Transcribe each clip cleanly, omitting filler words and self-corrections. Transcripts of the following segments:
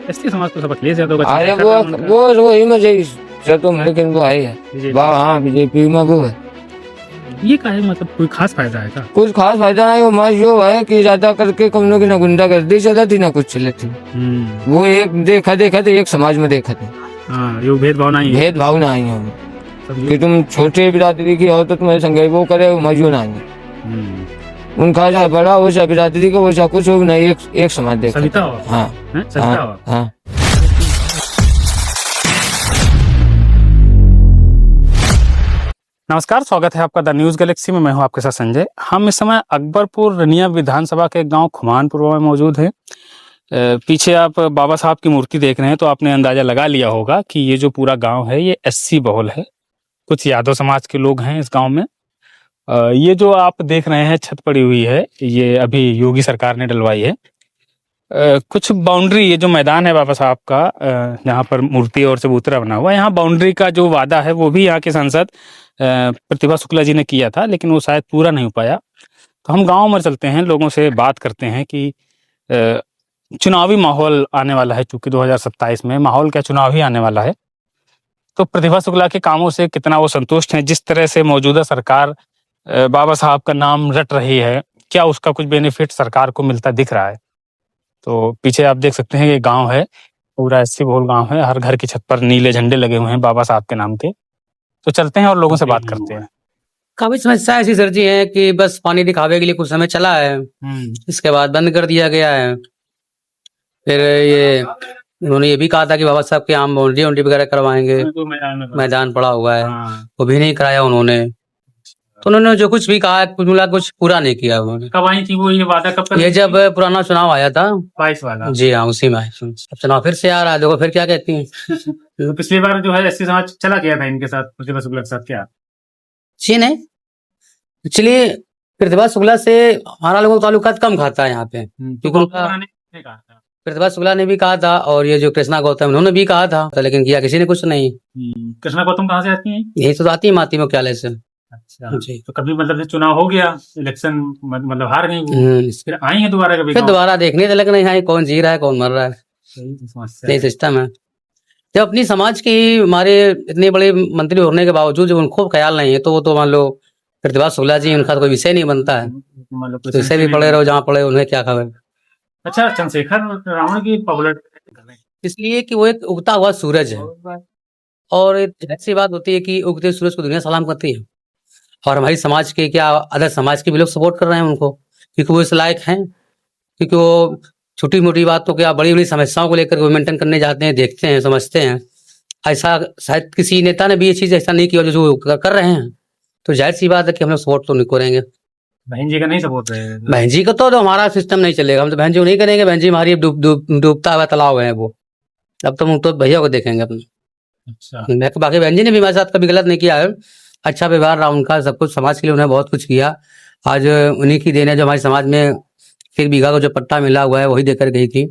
ST समाज को सब अखिलेश यादव का अरे चेहरा था उनका। वो ही में सर तो लेकिन वो है बीजेपी। हाँ बीजेपी में वो है। ये का है मतलब कोई खास फायदा है क्या? कुछ खास फायदा नहीं, वो मत जो है कि ज्यादा करके कम लोग की ना गुंडागर्दी ज्यादा थी ना कुछ चले थी। वो एक देखा थे एक समाज में देखा थे। हाँ, ये भेदभाव नहीं है। भेदभाव ना आई है सब कि तुम छोटे बिरादरी की हो तो तुम्हारे संग वो करे, वो मजू ना आई। उनका जो बड़ा हो सा बिरादरी का वो सा कुछ हो नहीं, एक समाज देखा सविता था। हो। हाँ हैं? सविता हो। हाँ। नमस्कार, स्वागत है आपका द न्यूज गैलेक्सी में। मैं हूं आपके साथ संजय। हम इस समय अकबरपुर रनिया विधानसभा के गांव खुमानपुर में मौजूद हैं। पीछे आप बाबा साहब की मूर्ति देख रहे हैं तो आपने अंदाजा लगा लिया होगा कि ये जो पूरा गांव है ये एससी बहुल है। कुछ यादव समाज के लोग हैं इस गांव में। ये जो आप देख रहे हैं छत पड़ी हुई है, ये अभी योगी सरकार ने डलवाई है। कुछ बाउंड्री, ये जो मैदान है बाबा साहब का जहाँ पर मूर्ति और चबूतरा बना हुआ है, यहाँ बाउंड्री का जो वादा है वो भी यहाँ के सांसद प्रतिभा शुक्ला जी ने किया था, लेकिन वो शायद पूरा नहीं हो पाया। तो हम गांव में चलते हैं, लोगों से बात करते हैं कि चुनावी माहौल आने वाला है, चूंकि 2027 में माहौल क्या चुनाव ही आने वाला है। तो प्रतिभा शुक्ला के कामों से कितना वो संतुष्ट हैं, जिस तरह से मौजूदा सरकार बाबा साहब का नाम रट रही है, क्या उसका कुछ बेनिफिट सरकार को मिलता दिख रहा है। तो पीछे आप देख सकते हैं ये गांव है, पूरा एससी बहुल गांव है। हर घर की छत पर नीले झंडे लगे हुए हैं बाबा साहब के नाम के। तो चलते हैं और लोगों से बात करते हैं। काफी समस्या ऐसी सर जी है कि बस पानी दिखावे के लिए कुछ समय चला है, इसके बाद बंद कर दिया गया है। फिर ये उन्होंने ये भी कहा था कि बाबा साहब के आम बाउंड्री वगैरह करवाएंगे, मैदान पड़ा हुआ है, वो भी नहीं कराया उन्होंने। तो उन्होंने जो कुछ भी कहा है कुछ मिला कुछ पूरा नहीं किया उन्होंने। कब आई थी वो ये वादा, कब ये जब पुराना चुनाव आया था 22 वाला। जी हाँ, उसी में अब चुनाव फिर से आ रहा है, देखो फिर क्या कहती है। तो पिछली बार जो है एससी समाज चला गया था इनके साथ, प्रतिभा शुक्ला के साथ, क्या जी नहीं, एक्चुअली प्रतिभा शुक्ला से हमारा लोगों का ताल्लुकात कम खाता है यहाँ पे, क्योंकि उनका प्रतिभा शुक्ला ने भी कहा था और ये जो कृष्णा गौतम उन्होंने भी कहा था, लेकिन किया किसी ने कुछ नहीं। कृष्णा गौतम कहाँ से आती हैं? यही तो आती है माती मुख्यालय से। अच्छा जी। तो कभी मतलब चुनाव हो गया, इलेक्शन मतलब हार गई वो, फिर आई है दोबारा कभी? फिर दोबारा देखने तो लगना है कौन जी रहा है कौन मर रहा है, यही सिस्टम है। जब अपनी समाज की हमारे इतने बड़े मंत्री होने के बावजूद जब उनको ख्याल नहीं है तो वो तो मान लो प्रतिभा शुक्ला जी, उनका तो कोई विषय नहीं बनता है। तो इसे भी पढ़े रहो जहाँ पढ़े, उन्हें क्या खबर। अच्छा, चंद्रशेखर रावण की पॉपुलर इसलिए कि वो एक उगता हुआ सूरज है, और ऐसी बात होती है कि उगते सूरज को दुनिया सलाम करती है, और हमारी समाज के क्या अदर समाज के भी लोग सपोर्ट कर रहे हैं उनको, क्योंकि वो इस लायक हैं, क्योंकि वो छोटी मोटी बात तो क्या बड़ी बड़ी समस्याओं को लेकर मेंटेन करने जाते हैं, देखते हैं, समझते हैं। ऐसा शायद किसी नेता ने भी ये चीज ऐसा नहीं किया जो कर रहे हैं, तो जाहिर सी बात है कि हम लोग सपोर्ट तो नहीं करेंगे। बहन जी का नहीं सपोर्ट है? बहन जी का तो हमारा सिस्टम नहीं चलेगा, हम तो बहन जी को नहीं करेंगे। बहन जी हमारी डूबता हुआ तालाब है वो, अब तो हम तो भैया को देखेंगे अपने। अच्छा, बाकी बहन जी ने भी हमारे साथ कभी गलत नहीं किया है, अच्छा व्यवहार रहा उनका, सब कुछ समाज के लिए उन्हें बहुत कुछ किया। आज उन्हीं की देन है जो हमारे समाज में 1 बीघा को जो पट्टा मिला हुआ है वही देकर गई थी।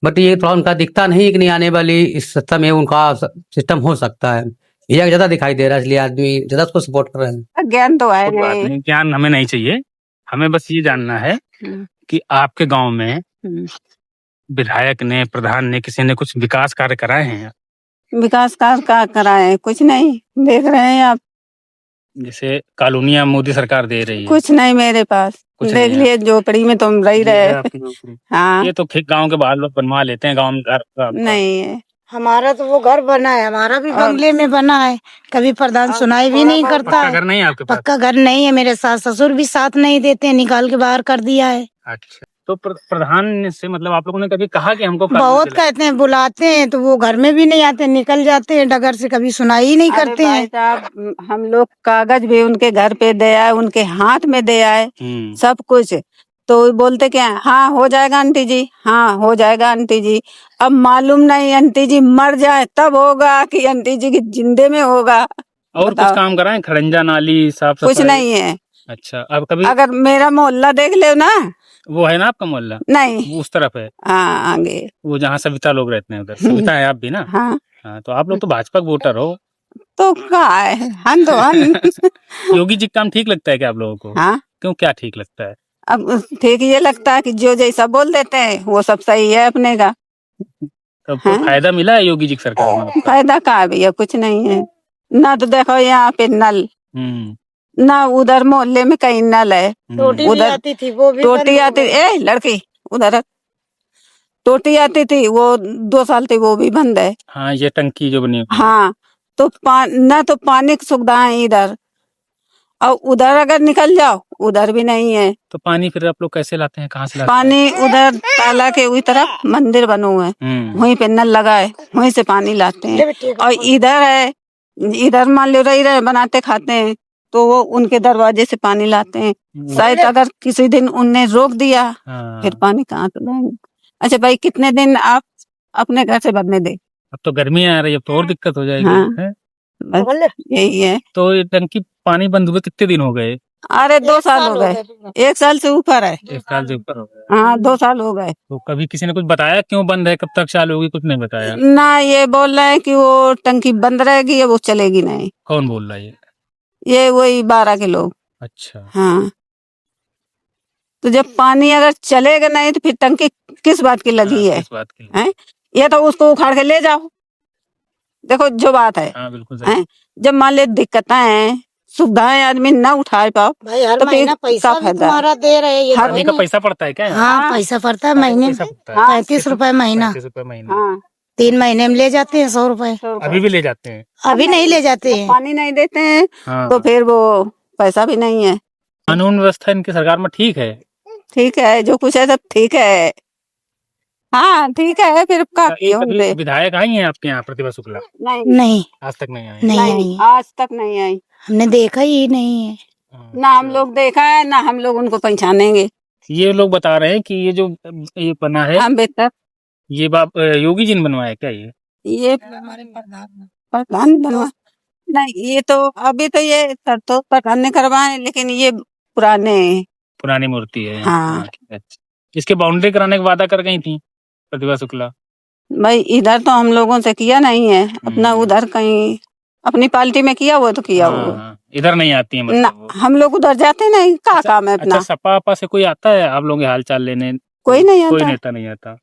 बट ये थोड़ा उनका दिखता नहीं कि नहीं आने वाली इस सत्ता में उनका सिस्टम हो सकता है, ये ज्यादा दिखाई दे रहा है, इसलिए आदमी ज्यादा उसको सपोर्ट कर रहे हैं। ज्ञान तो है नहीं, ज्ञान हमें नहीं चाहिए, हमें बस ये जानना है कि आपके गांव में विधायक ने, प्रधान ने, किसी ने कुछ विकास कार्य कराए हैं? विकास कार्य का कराए कुछ नहीं, देख रहे हैं आप। जैसे कॉलोनियां मोदी सरकार दे रही है, कुछ नहीं मेरे पास, देख लिए झोपड़ी में तुम रही रहे। हाँ, ये तो गांव के बाहर लोग बनवा लेते हैं, गांव में घर नहीं है हमारा तो वो घर बना है, हमारा भी बंगले में बना है, कभी प्रधान सुनाई भी नहीं करता पक्का है। घर नहीं है आपके पास? पक्का घर नहीं है, मेरे सास ससुर भी साथ नहीं देते हैं, निकाल के बाहर कर दिया है। अच्छा, तो प्रधान से मतलब आप लोगों ने कभी कहा कि हमको बहुत कहते हैं, बुलाते हैं तो वो घर में भी नहीं आते, निकल जाते हैं डगर से, कभी सुनाई ही नहीं करते हैं। साहब, हम लोग कागज भी उनके घर पे दे आए, उनके हाथ में दे आए सब कुछ, तो बोलते क्या हाँ हो जाएगा आंटी जी, हाँ हो जाएगा आंटी जी। अब मालूम नहीं आंटी जी मर जाए तब होगा कि आंटी जी की जिंदे में होगा। और कुछ काम कराएं, खड़ंजा नाली साफ सफाई? कुछ नहीं है। अच्छा, अब कभी अगर मेरा मोहल्ला देख ले ना, वो है ना आपका मोहल्ला? नहीं, वो उस तरफ है, हाँ आगे वो जहाँ सविता लोग रहते हैं उधर। सविता है आप भी ना? हाँ, तो आप लोग तो भाजपा के वोटर हो। तो क्या है, हम तो हम योगी जी का काम ठीक लगता है क्या आप लोगों को? हाँ, क्यों, क्या ठीक लगता है? अब ठीक ये लगता है कि जो जैसा बोल देते हैं वो सब सही है अपने का। तब तो हाँ। फायदा मिला है योगी जी की सरकार में आपका? फायदा कहाँ भैया, कुछ नहीं है ना। तो देखो यहाँ पे नल, ना उधर मोहल्ले में कहीं नल है। टोटी भी उधर आती थी, वो भी टोटी बंद हो आती, गई। ए लड़की उधर रख। टोटी आती थी, वो 2 साल थी, वो भी बंद है। हाँ, ये टंकी जो बनी हुई है। हाँ, तो ना तो पानी की सुविधा है इधर, और उधर अगर निकल जाओ उधर भी नहीं है तो पानी फिर आप लोग कैसे लाते हैं, कहाँ से लाते पानी। उधर ताला के उस तरफ मंदिर बनो है, हैं? वहीं पे नल लगा है, वहीं से पानी लाते हैं। और इधर है, इधर मान लो रही रहे बनाते खाते हैं, तो वो उनके दरवाजे से पानी लाते हैं। शायद अगर किसी दिन उनने रोक दिया, फिर पानी कहाँ से लाएंगे। अच्छा भाई, कितने दिन आप अपने घर से भरने दे। अब तो गर्मी आ रही है, अब तो और दिक्कत हो जाएगी। हाँ। हैं? बस यही है। तो ये टंकी पानी बंद हुए कितने दिन हो गए? अरे 2 साल हो गए, 1 साल से ऊपर है। 1 साल से ऊपर हो गए। हाँ, 2 साल हो गए। तो कभी किसी ने कुछ बताया क्यों बंद है, कब तक चालू होगी? कुछ नहीं बताया। ना, ये बोल रहे हैं कि वो टंकी बंद रहेगी, ये वो चलेगी नहीं। कौन बोल रहा है ये? ये वही 12 के लोग। अच्छा। हाँ, तो जब पानी अगर चलेगा नहीं तो फिर टंकी किस बात की लगी है? किस बात की? हैं? ये तो उसको उखाड़ के ले जाओ। देखो जो बात है, हाँ, बिल्कुल सही। हैं? जब मान ले दिक्कतें हैं, सुविधाएं आदमी ना उठा पाओ, भाई हर तो फिर महीना पैसा क्या भी फायदा? तुम्हारा दे रहे हैं, ये हर तो पानी है का नहीं। पैसा पड़ता है क्या? हाँ, पैसा पड़ता है महीने में, पैसा पड़ता है। हाँ, 35 रुपए महीना। 35 रुपए महीना। हाँ, 3 महीने में ले जाते हैं 100 रुपए। अभी भी ले जाते हैं? अभी नहीं ले जाते हैं। पानी नहीं देते हैं हाँ। तो फिर वो पैसा भी नहीं है। कानून व्यवस्था इनकी सरकार में ठीक है? ठीक है, जो कुछ है सब ठीक है। हाँ, ठीक है, फिर का एक कभी विधायक आई हैं आपके यहाँ, प्रतिभा शुक्ला? नहीं, नहीं, आज तक नहीं आई? नहीं आई नहीं, है। आज तक नहीं आई। हमने देखा ही नहीं है। ना हम लोग देखा है, ना हम लोग उनको पहचानेंगे। ये लोग बता रहे हैं कि ये जो ये बना है, हम बेहतर ये योगी जी ने बनवाया क्या? ये हमारे प्रधान बनवा नहीं, ये तो अभी तो ये सर तो प्रधान ने करवाए, लेकिन ये पुरानी मूर्ति है। हाँ। अच्छा। इसके बाउंड्री कराने का वादा कर गई थी प्रतिभा शुक्ला? भाई इधर तो हम लोगों से किया नहीं है, अपना उधर कहीं अपनी पार्टी में किया हुआ तो किया हुआ। हाँ, इधर नहीं आती है ना, मतलब वो। हम लोग उधर जाते नहीं, का काम है अपना। अच्छा, सपा आपा से कोई आता है आप लोगों के हाल चाल लेने? कोई नहीं कोई आता। नेता नहीं आता,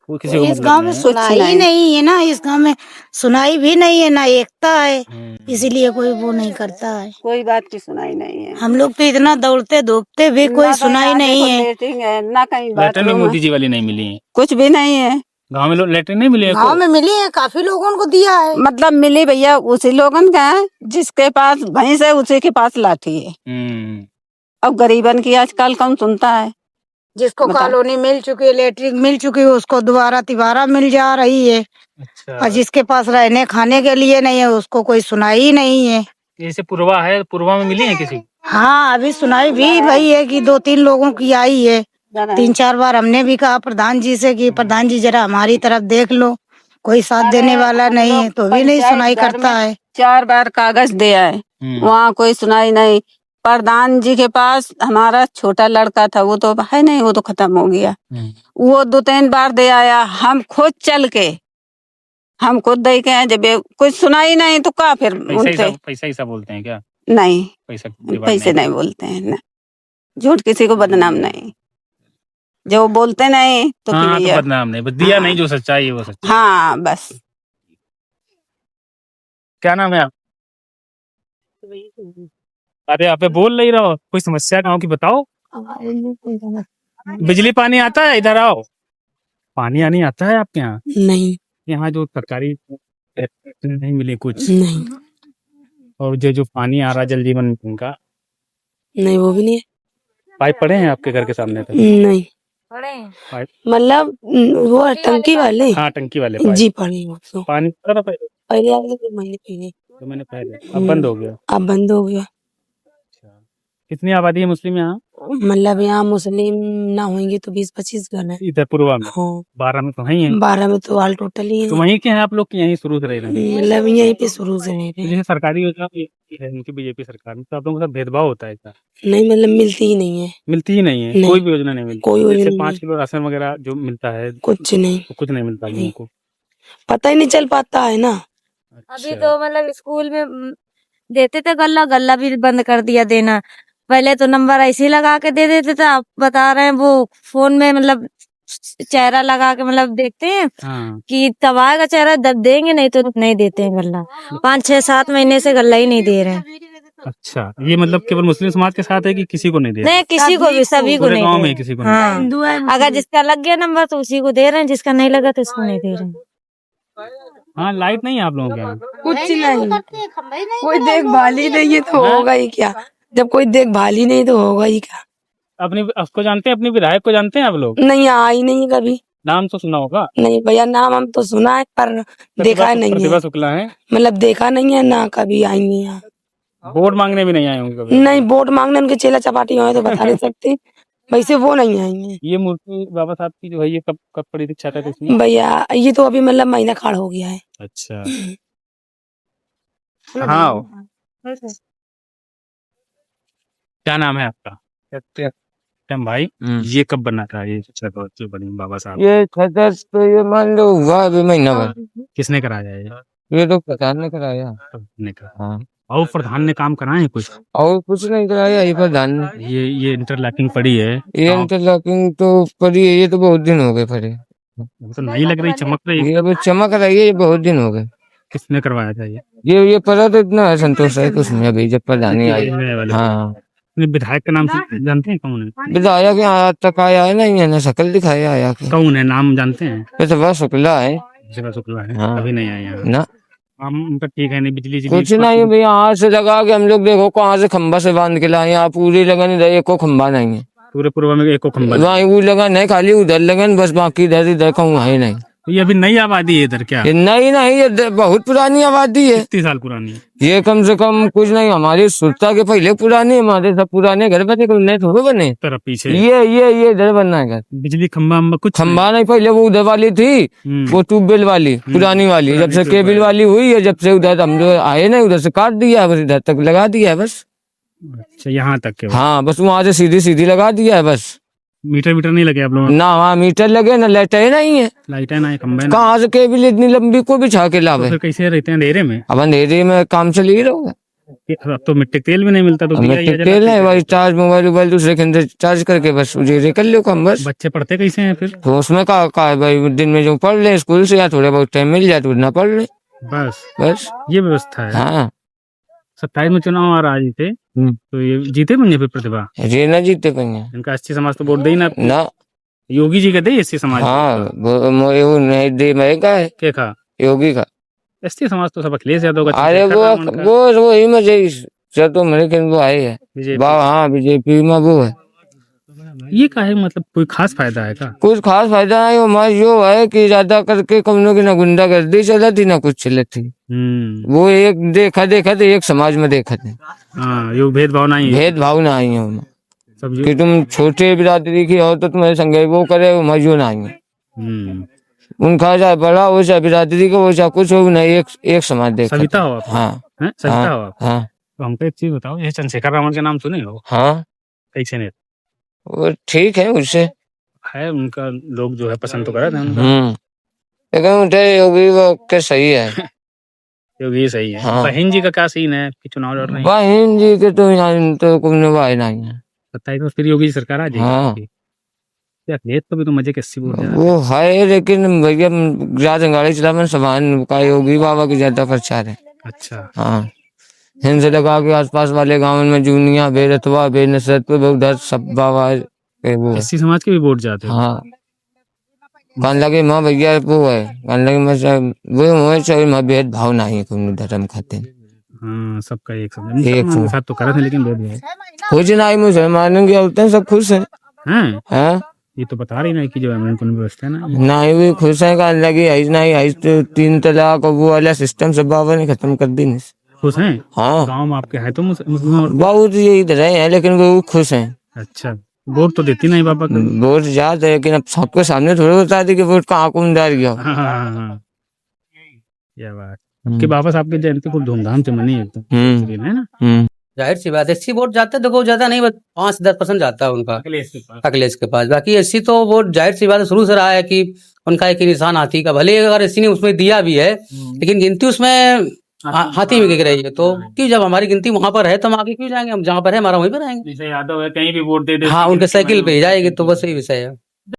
वो किसी को इस मतलब गांव में नहीं है। सुनाई नहीं है ना, इस गांव में सुनाई भी नहीं है, ना एकता है, इसीलिए कोई वो नहीं करता है। कोई बात की सुनाई नहीं है। हम लोग तो इतना दौड़ते धूपते भी कोई सुनाई नहीं है। ना कहीं लेटरिन भी मोदी जी वाली नहीं मिली है? कुछ भी नहीं है। गाँव में लेटरिन नहीं मिली है? गांव में मिली है, काफी लोगों को दिया है। मतलब मिली भैया उसी लोगन का है जिसके पास भैंस है, उसी के पास लाठी है। अब गरीबन की आजकल कौन सुनता है? जिसको बता। कॉलोनी मिल चुकी है, इलेक्ट्रिक मिल चुकी है, उसको दोबारा तिबारा मिल जा रही है। अच्छा। और जिसके पास रहने खाने के लिए नहीं है, उसको कोई सुनाई ही नहीं है। जैसे पूर्वा है, पूर्वा में मिली है किसी? हाँ, अभी सुनाई भी वही है कि 2-3 लोगों की आई है। 3-4 बार हमने भी कहा प्रधान जी से कि प्रधान जी जरा हमारी तरफ देख लो, कोई साथ देने वाला नहीं है, तो भी नहीं सुनाई करता है। 4 बार कागज दिया है, वहाँ कोई सुनाई नहीं। प्रधान जी के पास हमारा छोटा लड़का था, वो तो है नहीं, वो तो खत्म हो गया। वो 2-3 बार दे आया, हम खुद चल के हम खुद दे के आए, जब कुछ सुनाई नहीं तो का फिर उनसे पैसा ही सब बोलते हैं क्या? नहीं, पैसे नहीं बोलते हैं ना, झूठ किसी को बदनाम नहीं, जो बोलते नहीं तो हाँ, फिर तो बदनाम नहीं, बस दिया नहीं, जो सच्चाई है वो सच्चाई। हाँ बस। क्या नाम है आप? अरे आप बोल नहीं रहो, कोई समस्या गाँव की बताओ। बिजली पानी आता है? इधर आओ। पानी आनी आता है आपके यहाँ? नहीं, यहाँ जो सरकारी नहीं मिले कुछ? नहीं, और जो पानी आ रहा जल जीवन मिशन का, नहीं वो भी नहीं है। पाइप पड़े हैं आपके घर के सामने तक? नहीं, पाइप? मतलब वो टंकी वाले? हाँ, टंकी वाले पाइप। जी पड़े हैं वो तो। पानी पड़ा था पहले? पहले आए 2 महीने पहले। 2 महीने पहले, अब बंद हो गया? अब बंद हो गया। कितनी आबादी है मुस्लिम यहाँ? मतलब यहाँ मुस्लिम ना होंगे तो 20-25 घर है इधर पूर्वा में? हाँ। 12 में तो है ही है। 12 में तो ऑल टोटल ही है। तो वहीं के हैं आप लोग की? यहीं शुरू से रह रहे हैं? मतलब यहीं पे शुरू से रह रहे तो हैं। जैसे सरकारी योजना है उनकी बीजेपी सरकार में, तो आप लोगों के साथ भेदभाव होता है क्या? नहीं, मतलब मिलती ही नहीं है। मिलती ही नहीं है? नहीं। कोई भी योजना नहीं मिलती? कोई योजना जैसे नहीं। 5 किलो राशन वगैरह जो मिलता है, कुछ नहीं, तो कुछ नहीं मिलता लोगों को? पता ही नहीं चल पाता है ना। अभी तो मतलब स्कूल में देते थे गल्ला, गल्ला भी बंद कर दिया देना। पहले तो नंबर ऐसे ही लगा के दे देते थे, आप बता रहे हैं वो फोन में मतलब चेहरा लगा के मतलब देखते हैं हाँ कि तब आएगा चेहरा, दब देंगे, नहीं तो नहीं देते हैं गल्ला। 5-6-7 महीने से गल्ला ही नहीं दे रहे हैं। अच्छा, ये मतलब केवल मुस्लिम समाज के साथ है कि किसी को नहीं दे रहे? नहीं, किसी को भी, सभी को पूरे नहीं गांव दे में रहे। किसी को हाँ, नहीं? अगर जिसका लग गया नंबर तो उसी को दे रहे हैं, जिसका नहीं लगा तो उसको नहीं दे रहे हैं। हाँ, लाइट नहीं है आप लोगों के यहाँ? कुछ नहीं, कोई देखभाल ही नहीं है तो होगा ही क्या। जब कोई देखभाल ही नहीं तो होगा ही क्या। अपनी उसको जानते हैं, अपनी विधायक को जानते हैं आप लोग? नहीं, आई नहीं कभी। नाम तो सुना होगा। नहीं भैया, नाम हम तो सुना है पर देखा नहीं प्रतिभा है, शुक्ला है। मतलब देखा नहीं है ना, कभी आई नहीं है। वोट मांगने भी नहीं आए होंगे कभी? नहीं, वोट मांगने उनके चेला चपाटी हुए तो बता नहीं सकते, वैसे वो नहीं आई है। ये मूर्ति बाबा साहब की जो है ये कब कब पड़ी थी छठा इसमें? भैया ये तो अभी मतलब महीना खाड़ हो गया है। अच्छा, हाँ। क्या नाम है आपका? सत्यम भाई, ये कब बना था ये छत जो बनी बाबा साहब? ये छतर तो ये मान लो हुआ अभी महीना भर। किसने कराया ये? ये तो प्रधान ने कराया। ने करा। हाँ, और प्रधान ने काम कराए हैं कुछ? और कुछ नहीं कराया, ये प्रधान ने। ये इंटरलॉकिंग पड़ी है, ये इंटरलॉकिंग तो पड़ी है, ये तो बहुत दिन हो गए पड़े। तो नहीं लग रही, चमक रही। ये अभी चमक रही है, ये बहुत दिन हो गए। किसने करवाया था ये? ये पड़ा तो इतना है, संतोष है कुछ में अभी जब प्रधानी आई। नए वाले। हाँ, अपने विधायक का नाम जानते हैं? कौन है? विधायक आज तक आया है नहीं है ना, शकल दिखाया आया के। कौन है, नाम जानते हैं? प्रतिभा शुक्ला है प्रतिभा शुक्ला है। हाँ। अभी नहीं आए यहाँ ना, हम उनका ठीक है नहीं, बिजली कुछ नहीं भैया, यहाँ से लगा के हम लोग देखो कहाँ से खंबा से बांध के लाए, यहाँ पूरी लगन इधर एक को खंबा नहीं है। पूरे पूर्व में एक को खंबा। वहाँ वो लगन है खाली, उधर लगन बस, बाकी इधर कहूँ है नहीं। ये अभी नई आबादी है इधर क्या? ये नहीं, ये बहुत पुरानी आबादी है। कितने साल पुरानी है? ये कम से कम कुछ नहीं, हमारी सुरता के पहले पुरानी, हमारे सब पुराने घर बने, कुछ नए थोड़े बने। तरफ पीछे ये इधर बनना है घर। बिजली खंबा कुछ खंबा नहीं, पहले वो उधर वाली थी, वो ट्यूबवेल वाली पुरानी वाली, जब से केबल वाली हुई है, जब से उधर हम जो आए ना उधर से काट दिया है, बस इधर तक लगा दिया है बस। अच्छा, यहाँ तक के? हाँ, बस वहाँ से सीधी सीधी लगा दिया है बस। मीटर नहीं लगे आप लोगों? ना वहाँ मीटर लगे ना लाइटें नहीं है, लाइटें ना, खंबे ना। कहाँ से केबल इतनी लंबी को बिछा के लावे? फिर कैसे रहते हैं अंधेरे में? अब अंधेरे में काम चल ही रहा है। अब तो मिट्टी तेल भी नहीं मिलता तो दिया ये तेल है भाई, चार्ज मोबाइल दूसरे के अंदर चार्ज करके बस उजेरे कर लो कम बस। बच्चे पढ़ते कैसे हैं फिर? तो उसमें का है भाई, दिन में जो पढ़ ले स्कूल से, या थोड़ा बहुत टाइम मिल जाए तो ना पढ़ ले बस। ये व्यवस्था है। हाँ, 27 में चुनाव आ रहा जीते तो ये जीते बन फिर प्रतिभा? ये ना जीते पाएंगे इनका एससी समाज तो वोट दे ही ना। ना। योगी जी का दे एससी समाज? हाँ, वो नहीं दे का है क्या खा योगी का। एससी समाज तो सब अखिलेश यादव का। अरे वो ही मजे तो मेरे ख्याल वो आए है। हाँ, बीजेपी में वो है। ये का है मतलब कोई खास फायदा है का? कुछ खास फायदा नहीं, हमारा यो है कि ज्यादा करके कमनों की ना गुंडागर्दी चलती ना कुछ चलती। वो एक देखा तो एक समाज में देखा थे। हाँ, यो भेदभाव नहीं है। भेदभाव ना आई है कि तुम छोटे बिरादरी की हो तो तुम्हारे संगे वो करे, वो मजू ना आई। उनका चाहे बड़ा हो चाहे बिरादरी का हो चाहे कुछ हो, नहीं एक समाज देखा। सविता हो आप? हाँ, सविता हो आप? हाँ। तो हमको एक चीज बताओ, ये चंद्रशेखर रावण के नाम सुने हो? हाँ, कैसे नहीं? वो ठीक है, उससे है उनका लोग जो है पसंद तो करे थे उनका। लेकिन उनके योगी वो के सही है। योगी सही है। हाँ। बहन जी का क्या सीन है कि चुनाव लड़ रहे हैं? बहन जी के तो यहाँ तो कोई निभाए नहीं है। 27 में फिर योगी सरकार आ जाएगी। हाँ। अखिलेश तो भी तो मजे के 80 वोट जा रहे हैं। वो है, लेकिन भैया ज्यादा गाड़ी चलाने सामान का योगी बाबा की ज्यादा प्रचार है। अच्छा, हाँ, हिंद लगा के आसपास वाले गाँव में जूनिया बेरतवा बेनसरतपुर उधर सब बाबा के वो है। 80 समाज के भी वोट जाते हैं। हाँ, कहने लगे माँ भैया वो है, कहने लगे मैं चाहिए माँ भेदभाव नहीं कोई धर्म खाते। हाँ, सबका एक समझ साथ तो करे थे, लेकिन भेदभाव कुछ नहीं, मुसलमानों के होते हैं सब खुश है। हाँ, ये तो बता रही ना कि जो अमेरिकन व्यवस्था है ना, नहीं भी खुश है, कहने लगे आई नहीं आई तो 3 तलाक वो वाला सिस्टम सब बाबा ने खत्म कर दी। खुश हैं? हाँ, गाँव में आपके है तो मुस्लिम बहुत ये इधर है, लेकिन वो खुश हैं। अच्छा, वोट तो देती नहीं बाबा को। वोट ज्यादा है, लेकिन अब सबके सामने थोड़े बता दी कि वोट कहाँ कौन डाल गया। हाँ, ये बात कि बाबा साहब की जयंती खूब धूमधाम से मनी है है ना। जाहिर सी बात है, एससी वोट जाते देखो ज्यादा नहीं, 5-10% जाता है उनका अखिलेश के पास। बाकी एससी तो वोट जाहिर सी बात है शुरू से रहा है कि उनका एक निशान हाथी का, भले अगर एससी ने उसमें दिया भी है लेकिन गिनती उसमें हाथी में गिर रही है। तो क्यों, जब हमारी गिनती वहां पर है तो हम आगे क्यों जाएंगे? हम जहाँ पर है हमारा वहीं पर रहेंगे। जैसे यादव है कहीं भी वोट दे दे। हाँ, उनके साइकिल पे ही जाएगी, तो बस यही विषय है।